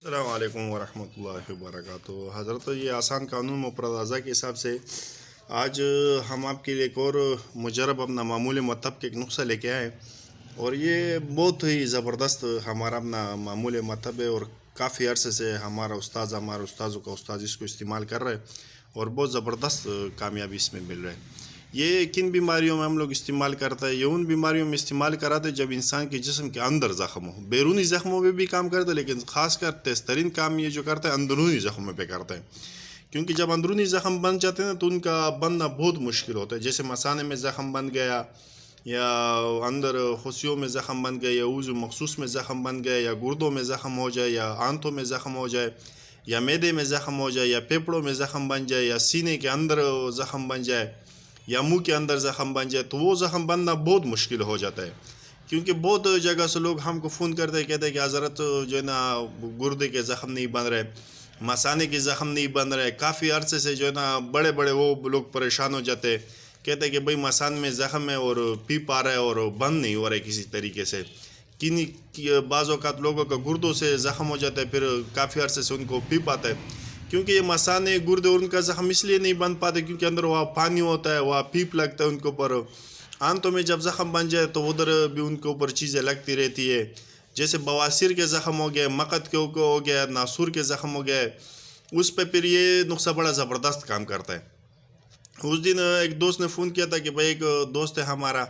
السلام علیکم ورحمۃ اللہ وبرکاتہ حضرت یہ آسان قانون مفرد اعضاء کے حساب سے آج ہم آپ کے لیے ایک اور مجرب اپنا معمول مطب کے ایک نسخہ لے کے آئے اور یہ بہت ہی زبردست ہمارا اپنا معمول مطب ہے اور کافی عرصے سے ہمارے استاذوں کا استاد اس کو استعمال کر رہے اور بہت زبردست کامیابی اس میں مل رہا ہے۔ یہ کن بیماریوں میں ہم لوگ استعمال کرتے ہیں؟ یہ ان بیماریوں میں استعمال کراتے جب انسان کے جسم کے اندر زخم ہو، بیرونی زخموں میں بھی کام کرتے لیکن خاص کر تیز ترین کام یہ جو کرتے ہیں اندرونی زخموں پہ کرتے ہیں، کیونکہ جب اندرونی زخم بن جاتے ہیں تو ان کا بننا بہت مشکل ہوتا ہے۔ جیسے مثانے میں زخم بن گیا یا اندر خصیوں میں زخم بن گیا یا عضو مخصوص میں زخم بن گیا یا گردوں میں زخم ہو جائے یا آنتوں میں زخم ہو جائے یا معدے میں زخم ہو جائے یا پھیپھڑوں میں زخم بن جائے یا سینے کے اندر زخم بن جائے یا منہ کے اندر زخم بن جائے تو وہ زخم بننا بہت مشکل ہو جاتا ہے، کیونکہ بہت جگہ سے لوگ ہم کو فون کرتے کہتے ہیں کہ حضرت جو ہے نا گردے کے زخم نہیں بن رہے، مثانے کے زخم نہیں بن رہے، کافی عرصے سے جو ہے نا بڑے بڑے وہ لوگ پریشان ہو جاتے ہیں، کہتے ہیں کہ بھئی مثان میں زخم ہے اور پیپ آ رہا ہے اور بند نہیں ہو رہا ہے کسی طریقے سے۔ بعض اوقات لوگوں کا گردوں سے زخم ہو جاتا ہے، پھر کافی عرصے سے ان کو پیپ آتا ہے، کیونکہ یہ مثانے گردے اور ان کا زخم اس لیے نہیں بن پاتے کیونکہ اندر وہاں پانی ہوتا ہے، وہاں پیپ لگتا ہے ان کے اوپر۔ آنتوں میں جب زخم بن جائے تو ادھر بھی ان کے اوپر چیزیں لگتی رہتی ہے، جیسے بواسیر کے زخم ہو گئے، مقد کے ہو گیا، ناسور کے زخم ہو گئے، اس پہ پھر یہ نسخہ بڑا زبردست کام کرتا ہے۔ اس دن ایک دوست نے فون کیا تھا کہ بھائی ایک دوست ہے ہمارا،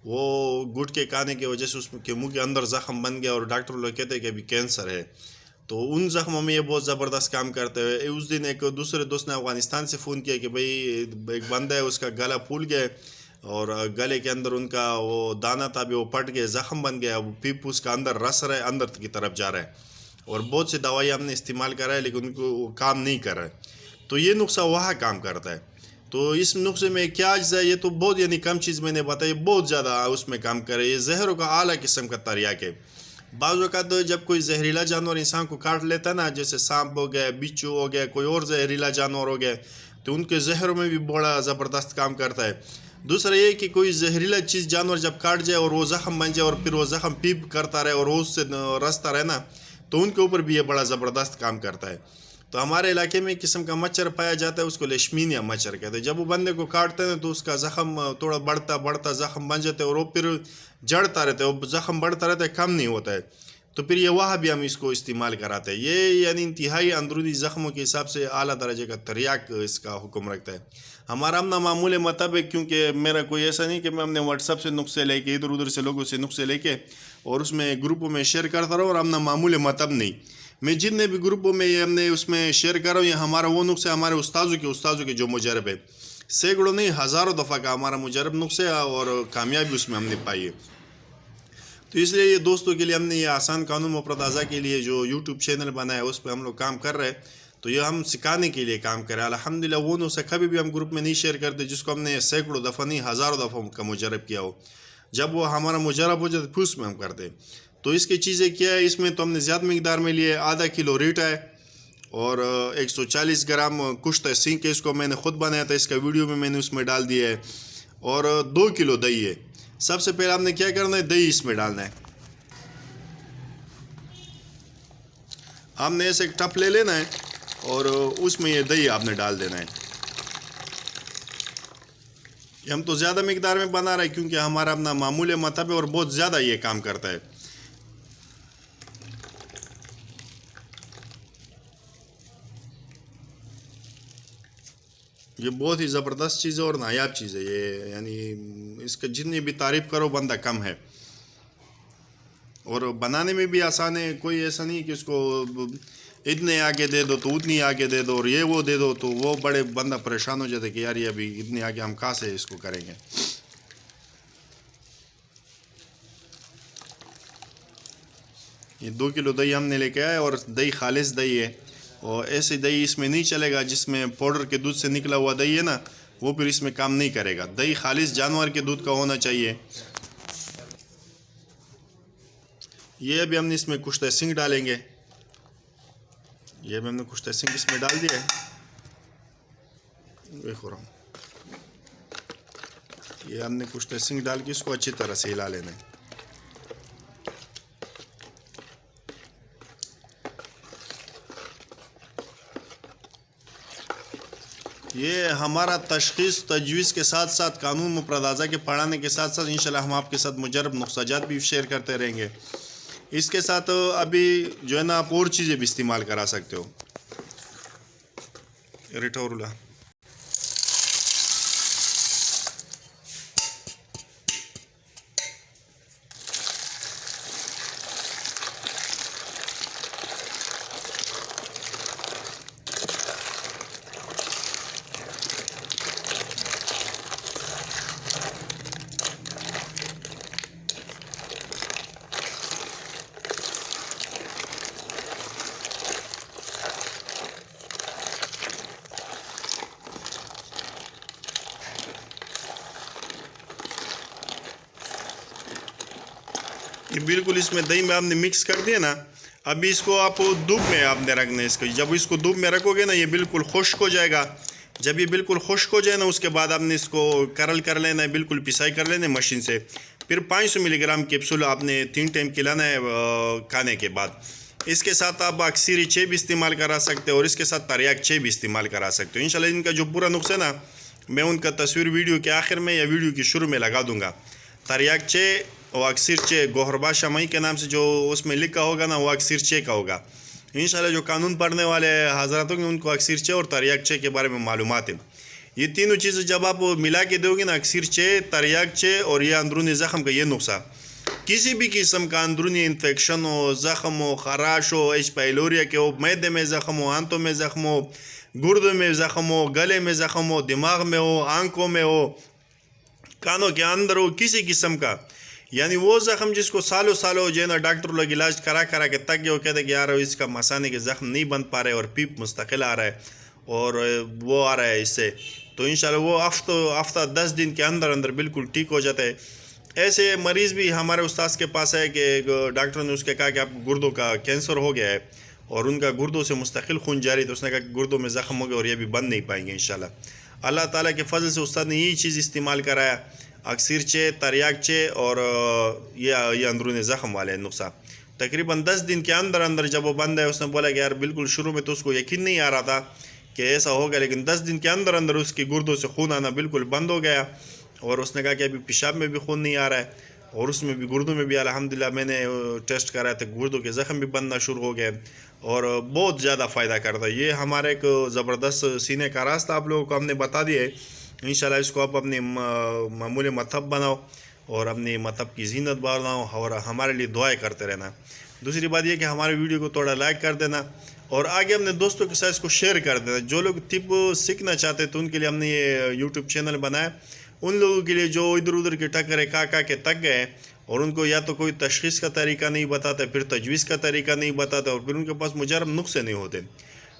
وہ گٹکے کھانے کی وجہ سے اس کے منہ کے اندر زخم بن گیا اور ڈاکٹر لوگ کہتے ہیں کہ ابھی کینسر ہے، تو ان زخموں میں یہ بہت زبردست کام کرتے ہیں۔ اس دن ایک دوسرے دوست نے افغانستان سے فون کیا کہ بھئی ایک بندہ ہے اس کا گلا پھول گیا اور گلے کے اندر ان کا وہ دانہ تھا بھی وہ پھٹ گیا، زخم بن گیا، وہ پیپ اس کا اندر رس رہا ہے، اندر کی طرف جا رہا ہے اور بہت سی دوائی ہم نے استعمال کرا ہے لیکن ان کو وہ کام نہیں کر رہا ہے، تو یہ نسخہ وہاں کام کرتا ہے۔ تو اس نسخے میں کیا اجزاء ہے؟ یہ تو بہت یعنی کم چیز میں نے بتائی، بہت زیادہ اس میں کام کرے۔ یہ زہروں کا اعلیٰ قسم کا تریاک ہے۔ بعض اوقات جب کوئی زہریلا جانور انسان کو کاٹ لیتا ہے نا، جیسے سانپ ہو گیا، بچھو ہو گیا، کوئی اور زہریلا جانور ہو گیا، تو ان کے زہروں میں بھی بڑا زبردست کام کرتا ہے۔ دوسرا یہ کہ کوئی زہریلا چیز جانور جب کاٹ جائے اور وہ زخم بن جائے اور پھر وہ زخم پیپ کرتا رہے اور اس سے رستا رہے نا، تو ان کے اوپر بھی یہ بڑا زبردست کام کرتا ہے۔ تو ہمارے علاقے میں ایک قسم کا مچھر پایا جاتا ہے، اس کو لیشمینیا مچھر کہتے ہیں۔ جب وہ بندے کو کاٹتے ہیں تو اس کا زخم تھوڑا بڑھتا زخم بن جاتا ہے اور وہ پھر جڑتا رہتا ہے، وہ زخم بڑھتا رہتا ہے، کم نہیں ہوتا ہے، تو پھر یہ وہاں بھی ہم اس کو استعمال کراتے ہیں۔ یہ یعنی انتہائی اندرونی زخموں کے حساب سے اعلیٰ درجے کا تریاک اس کا حکم رکھتا ہے۔ ہمارا اپنا معمول مطب ہے، کیونکہ میرا کوئی ایسا نہیں کہ میں اپنے واٹس ایپ سے نسخے لے کے ادھر سے لوگوں سے نسخے لے کے اور اس میں گروپوں میں شیئر کرتا رہا اور اپنا معمول مطب نہیں، میں جتنے بھی گروپوں میں ہم نے اس میں شیئر کر رہا ہوں، یہ ہمارا وہ نسخہ ہمارے استاذوں کے جو مجرب ہے، سینکڑوں نہیں ہزاروں دفعہ کا ہمارا مجرب نسخہ ہے اور کامیابی اس میں ہم نے پائی ہے۔ تو اس لیے یہ دوستوں کے لیے ہم نے یہ آسان قانون مفرد اعضاء کے لیے جو یوٹیوب چینل بنا ہے اس پہ ہم لوگ کام کر رہے ہیں، تو یہ ہم سکھانے کے لیے کام کر رہے ہیں۔ الحمدللہ وہ نسخہ کبھی بھی ہم گروپ میں نہیں شیئر کرتے جس کو ہم نے سینکڑوں دفعہ نہیں ہزاروں دفعہ کا مجرب کیا ہو، جب وہ ہمارا مجرب ہو جاتا پھر اس میں ہم کرتے ہیں۔ تو اس کی چیزیں کیا ہے، اس میں تو ہم نے زیادہ مقدار میں لیے، آدھا کلو ریٹا ہے اور 140 گرام کشتہ سینک ہے، اس کو میں نے خود بنایا تھا، اس کا ویڈیو میں نے اس میں ڈال دیا ہے، اور 2 کلو دہی ہے۔ سب سے پہلے ہم نے کیا کرنا ہے، دہی اس میں ڈالنا ہے۔ ہم نے ایسے ایک ٹپ لے لینا ہے اور اس میں یہ دہی آپ نے ڈال دینا ہے۔ یہ ہم تو زیادہ مقدار میں بنا رہے ہیں کیونکہ ہمارا اپنا معمول مطب ہے اور بہت زیادہ یہ کام کرتا ہے۔ یہ بہت ہی زبردست چیز ہے اور نایاب چیز ہے یہ، یعنی اس کا جتنی بھی تعریف کرو بندہ کم ہے، اور بنانے میں بھی آسان ہے۔ کوئی ایسا نہیں کہ اس کو اتنے آگے دے دو تو اتنی آگے دے دو اور یہ وہ دے دو تو وہ بڑے بندہ پریشان ہو جاتا ہے کہ یار یہ ابھی اتنے آگے ہم کہاں سے اس کو کریں گے۔ یہ 2 کلو دہی ہم نے لے کے آئے اور دہی خالص دہی ہے، اور ایسے دہی اس میں نہیں چلے گا جس میں پاؤڈر کے دودھ سے نکلا ہوا دہی ہے نا، وہ پھر اس میں کام نہیں کرے گا۔ دہی خالص جانور کے دودھ کا ہونا چاہیے۔ یہ ابھی ہم نے اس میں کشتہ سینک ڈالیں گے، یہ ابھی ہم نے کشتہ سینک اس میں ڈال دیا ہے، یہ ہم نے کشتہ سینک ڈال کے اس کو اچھی طرح سے ہلا لینا ہے۔ یہ ہمارا تشخیص تجویز کے ساتھ ساتھ قانون مفرد اعضاء کے پڑھانے کے ساتھ ساتھ انشاءاللہ ہم آپ کے ساتھ مجرب نقصہ جات بھی شیئر کرتے رہیں گے. اس کے ساتھ ابھی جو ہے نا آپ اور چیزیں بھی استعمال کرا سکتے ہو. ریٹورلا یہ بالکل اس میں دہی میں آپ نے مکس کر دیا نا. ابھی اس کو آپ دھوپ میں آپ نے رکھنا ہے. اس کو جب اس کو دھوپ میں رکھو گے نا یہ بالکل خشک ہو جائے گا. جب یہ بالکل خشک ہو جائے نا اس کے بعد آپ نے اس کو کرل کر لینا ہے, بالکل پسائی کر لینا ہے مشین سے. پھر 500 ملی گرام کیپسول آپ نے 3 ٹائم کھلانا ہے کھانے کے بعد. اس کے ساتھ آپ اکثری چے بھی استعمال کرا سکتے ہو اور اس کے ساتھ تریاک چے بھی استعمال کرا سکتے ہو. انشاءاللہ ان کا جو پورا نسخہ ہے نا میں ان کا تصویر ویڈیو کے آخر میں یا ویڈیو کی شروع میں لگا دوں گا. تریاک چے اور اکثر چے گوہربا شمعی کے نام سے جو اس میں لکھا ہوگا نا وہ اکثر چے کا ہوگا. انشاءاللہ جو قانون پڑھنے والے حضرات ہوں گے ان کو اکثر چے اور تریاک چے کے بارے میں معلومات ہیں. یہ تینوں چیزیں جب آپ ملا کے دو گے نا اکثر چے, تریاک چے اور یہ اندرونی زخم کا یہ نقصہ, کسی بھی قسم کا اندرونی انفیکشن ہو, زخم ہو, خراش ہو, ایچ پائلوریا کے ہو, معدے میں زخم ہو, آنتوں میں زخم ہو, گردوں میں زخم ہو, گلے میں زخم ہو, دماغ میں ہو, آنکھوں میں ہو, کانوں کے اندر ہو, کسی قسم کا یعنی وہ زخم جس کو سالوں جو ہے نا ڈاکٹر لوگ علاج کرا کے تک گئے, وہ کہتے ہیں کہ یار اس کا مثانے کے زخم نہیں بن پا رہے اور پیپ مستقل آ رہا ہے اور وہ آ رہا ہے اس سے, تو انشاءاللہ وہ ہفتہ 10 دن کے اندر بالکل ٹھیک ہو جاتا ہے. ایسے مریض بھی ہمارے استاذ کے پاس ہے کہ ڈاکٹر نے اس کے کہا کہ آپ کو گردوں کا کینسر ہو گیا ہے اور ان کا گردوں سے مستقل خون جاری, تو اس نے کہا کہ گردوں میں زخم ہو گیا اور یہ بھی بند نہیں پائیں گے انشاءاللہ. اللہ تعالیٰ کے فضل سے استاد نے یہی چیز استعمال کرایا, اکثر چے, تریاک چے اور یہ اندرونی زخم والے نسخہ. تقریباً 10 دن کے اندر جب وہ بند ہے, اس نے بولا کہ یار بالکل شروع میں تو اس کو یقین نہیں آ رہا تھا کہ ایسا ہوگا, لیکن 10 دن کے اندر اس کی گردوں سے خون آنا بالکل بند ہو گیا اور اس نے کہا کہ ابھی پیشاب میں بھی خون نہیں آ رہا ہے اور اس میں بھی گردوں میں بھی الحمدللہ میں نے ٹیسٹ کرایا تو گردوں کے زخم بھی بننا شروع ہو گئے اور بہت زیادہ فائدہ کرتا ہے. یہ ہمارا ایک زبردست سینے کا راستہ آپ لوگوں کو ہم نے بتا دیا ہے. انشاءاللہ اس کو آپ اپنے معمول مطب بناؤ اور اپنی مطب کی زینت بناؤ اور ہمارے لیے دعائیں کرتے رہنا. دوسری بات یہ کہ ہمارے ویڈیو کو تھوڑا لائک کر دینا اور آگے اپنے دوستوں کے ساتھ اس کو شیئر کر دینا. جو لوگ طب سیکھنا چاہتے تو ان کے لیے ہم نے یہ یوٹیوب چینل بنایا. ان لوگوں کے لیے جو ادھر کے ٹکرے کا کے تک گئے اور ان کو یا تو کوئی تشخیص کا طریقہ نہیں بتاتا, پھر تجویز کا طریقہ نہیں بتاتا اور پھر ان کے پاس مجرب نسخے نہیں ہوتے.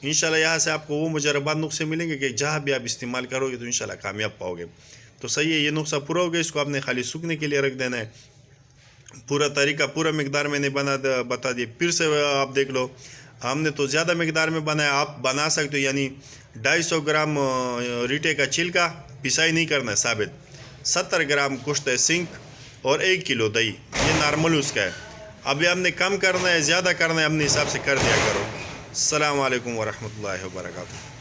انشاءاللہ یہاں سے آپ کو وہ مجربات نسخے ملیں گے کہ جہاں بھی آپ استعمال کرو گے تو انشاءاللہ کامیاب پاؤ گے. تو صحیح ہے, یہ نسخہ پورا ہو گیا, اس کو آپ نے خالی سوکھنے کے لیے رکھ دینا ہے. پورا طریقہ پورا مقدار میں نے بتا دیا. پھر سے آپ دیکھ لو, ہم نے تو زیادہ مقدار میں بنایا, آپ بنا سکتے ہو. یعنی 250 گرام ریٹے کا چھلکا, پسائی نہیں کرنا ہے, ثابت 70 گرام کشت سنک اور 1 کلو دہی, یہ نارمل اس کا ہے. ابھی ہم نے کم کرنا ہے زیادہ کرنا ہے اپنے حساب سے کر دیا کرو. السلام علیکم ورحمۃ اللہ وبرکاتہ.